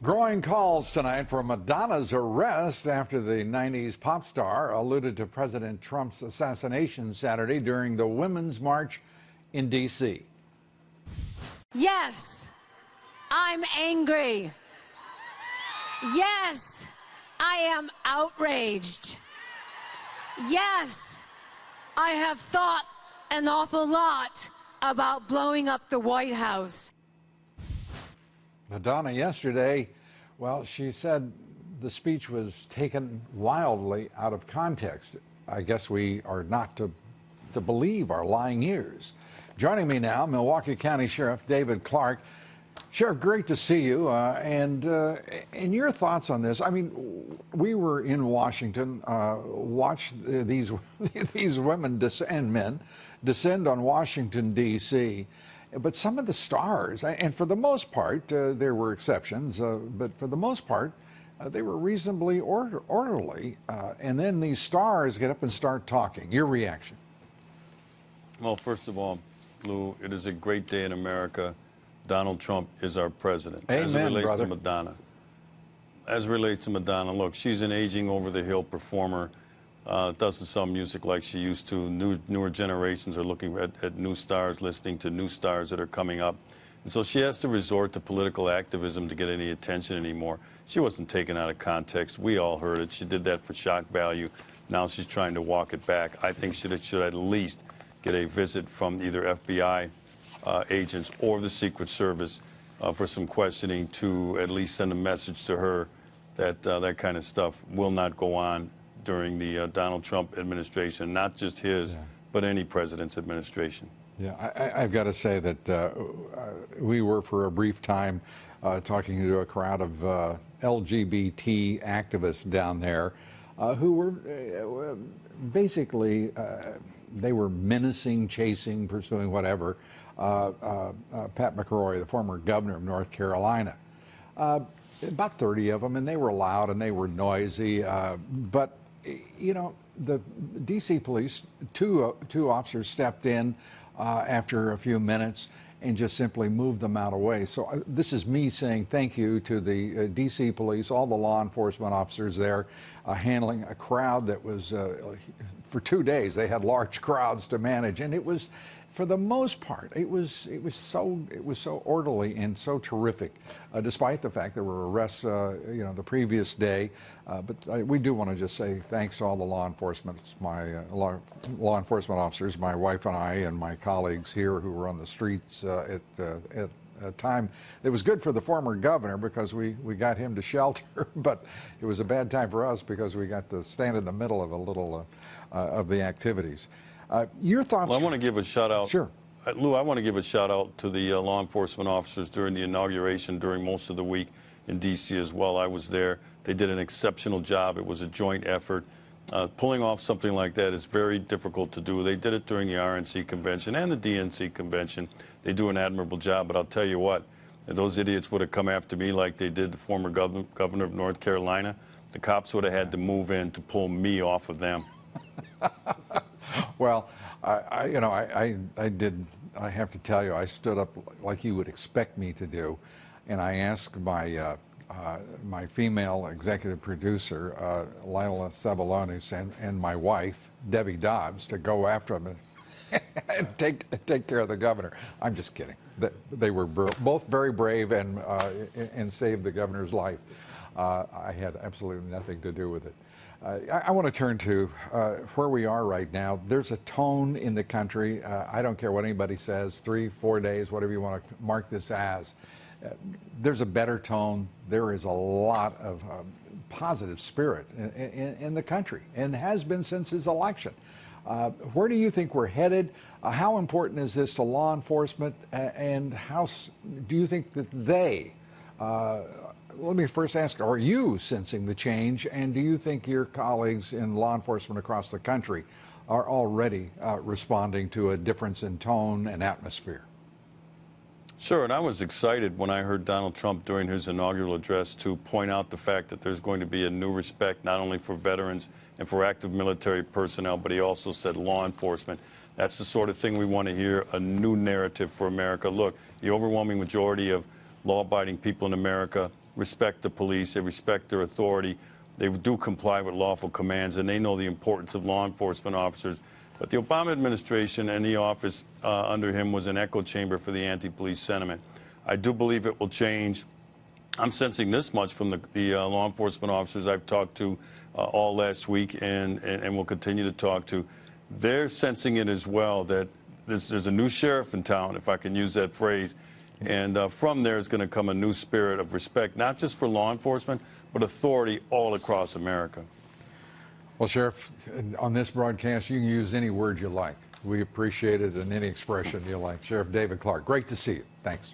Growing calls tonight for Madonna's arrest after the 90s pop star alluded to President Trump's assassination Saturday during the Women's March in D.C. Yes, I'm angry. Yes, I am outraged. Yes, I have thought an awful lot about blowing up the White House. Madonna yesterday, well, she said the speech was taken wildly out of context. I guess we are not to believe our lying ears. Joining me now, Milwaukee County Sheriff David Clarke. Sheriff, great to see you. And your thoughts on this? I mean, we were in Washington, watched these women and men descend on Washington, D.C., but some of the stars, and for the most part, there were exceptions, but for the most part, they were reasonably orderly. And then these stars get up and start talking. Your reaction? Well, first of all, Lou, it is a great day in America. Donald Trump is our president. Amen, as it relates brother. to Madonna. As it relates to Madonna, look, she's an aging over-the-hill performer. Doesn't sell music like she used to. Newer generations are looking at new stars, listening to new stars that are coming up. And so she has to resort to political activism to get any attention anymore. She wasn't taken out of context. We all heard it. She did that for shock value. Now she's trying to walk it back. I think she should at least get a visit from either FBI agents or the Secret Service for some questioning to at least send a message to her that that kind of stuff will not go on during the Donald Trump administration, not just his, but any president's administration. Yeah, I've got to say that we were for a brief time talking to a crowd of LGBT activists down there who were basically, they were menacing, chasing, pursuing whatever, Pat McCrory, the former governor of North Carolina. About 30 of them, and they were loud and they were noisy, but you know, the D.C. police, two officers stepped in after a few minutes and just simply moved them out of the way. So this is me saying thank you to the D.C. police, all the law enforcement officers there, handling a crowd that was, for 2 days, they had large crowds to manage, and it was, for the most part, it was so orderly and so terrific, despite the fact there were arrests, you know, the previous day. But we do want to just say thanks to all the law enforcement, law enforcement officers, my wife and I, and my colleagues here who were on the streets at a time. It was good for the former governor because we got him to shelter, but it was a bad time for us because we got to stand in the middle of a little of the activities. Your thoughts? Well, I want to give a shout out. Sure. Lou, I want to give a shout out to the law enforcement officers during the inauguration, during most of the week in D.C. as well. I was there. They did an exceptional job. It was a joint effort. Pulling off something like that is very difficult to do. They did it during the RNC convention and the DNC convention. They do an admirable job, but I'll tell you what, if those idiots would have come after me like they did the former governor of North Carolina, the cops would have had to move in to pull me off of them. Well, I have to tell you, I stood up like you would expect me to do, and I asked my my female executive producer, Lila Sabalonis, and my wife, Debbie Dobbs, to go after him and take care of the governor. I'm just kidding. They were both very brave and saved the governor's life. I had absolutely nothing to do with it. I want to turn to where we are right now. There's a tone in the country. I don't care what anybody says, 3, 4 days, whatever you want to mark this as. There's a better tone. There is a lot of positive spirit in the country, and has been since his election. Where do you think we're headed? How important is this to law enforcement, and how do you think that they let me first ask, are you sensing the change, and do you think your colleagues in law enforcement across the country are already responding to a difference in tone and atmosphere? Sure, and I was excited when I heard Donald Trump during his inaugural address to point out the fact that there's going to be a new respect not only for veterans and for active military personnel, but he also said law enforcement. That's the sort of thing we want to hear, a new narrative for America. Look, the overwhelming majority of law-abiding people in America respect the police, they respect their authority, they do comply with lawful commands, and they know the importance of law enforcement officers. But the Obama administration and the office under him was an echo chamber for the anti-police sentiment. I do believe it will change. I'm sensing this much from the law enforcement officers I've talked to all last week and will continue to talk to. They're sensing it as well, that there's a new sheriff in town, if I can use that phrase, and from there is going to come a new spirit of respect, not just for law enforcement, but authority all across America. Well, Sheriff, on this broadcast, you can use any word you like. We appreciate it, and any expression you like. Sheriff David Clarke, great to see you. Thanks.